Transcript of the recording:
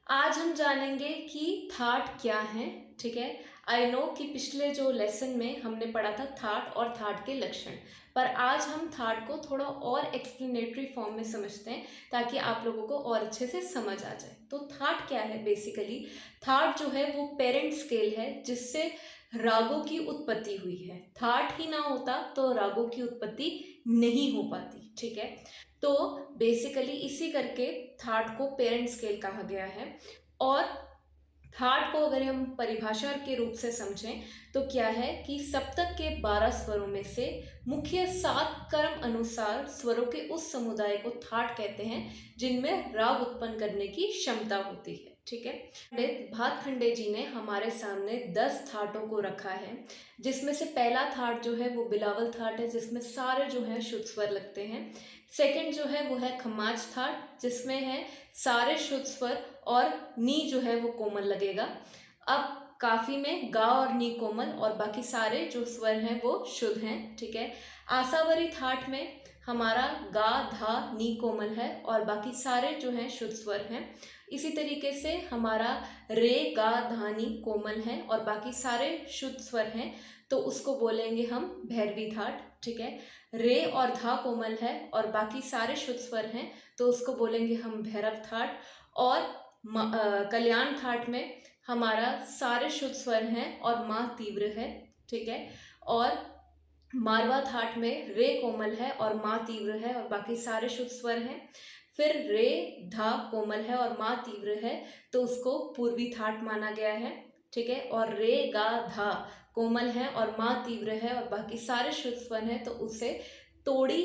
आज हम जानेंगे कि थाट क्या है। ठीक है। आई नो कि पिछले जो लेसन में हमने पढ़ा था थाट और थाट के लक्षण, पर आज हम थाट को थोड़ा और एक्सप्लेनेटरी फॉर्म में समझते हैं ताकि आप लोगों को और अच्छे से समझ आ जाए। तो थाट क्या है? बेसिकली थाट जो है वो पेरेंट स्केल है जिससे रागों की उत्पत्ति हुई है। थाट ही ना होता तो रागों की उत्पत्ति नहीं हो पाती। ठीक है। तो बेसिकली इसी करके थाट को पेरेंट स्केल कहा गया है। और थाट को अगर हम परिभाषा के रूप से समझें तो क्या है कि सप्तक के 12 स्वरों में से मुख्य 7 क्रम अनुसार स्वरों के उस समुदाय को थाट कहते हैं जिनमें राग उत्पन्न करने की क्षमता होती है। ठीक है। पंडित भातखंडे जी ने हमारे सामने 10 थाटों को रखा है, जिसमें से पहला थाट जो है वो बिलावल थाट है जिसमें सारे जो है शुद्ध स्वर लगते हैं। सेकंड जो है वो है खम्माज थाट जिसमें है सारे शुद्ध स्वर और नी जो है वो कोमल लगेगा। अब काफी में गा और नी कोमल और बाकी सारे जो स्वर हैं वो शुद्ध हैं। ठीक है। आसावरी थाट में हमारा गा धा नी कोमल है और बाकी सारे जो हैं शुद्ध स्वर हैं। इसी तरीके से हमारा रे गा धा नी कोमल है और बाकी सारे शुद्ध स्वर हैं, तो उसको बोलेंगे हम भैरवी थाट। ठीक है। रे और धा कोमल है और बाकी सारे शुद्ध स्वर हैं, तो उसको बोलेंगे हम भैरव थाट। और कल्याण थाट में हमारा सारे शुद्ध स्वर हैं और माँ तीव्र है। ठीक है। और मारवा थाट में रे कोमल है और माँ तीव्र है और बाकी सारे शुद्ध स्वर हैं। फिर रे धा कोमल है और माँ तीव्र है, तो उसको पूर्वी थाट माना गया है। ठीक है। और रे गा धा कोमल है और माँ तीव्र है और बाकी सारे शुद्ध स्वर हैं, तो उसे तोड़ी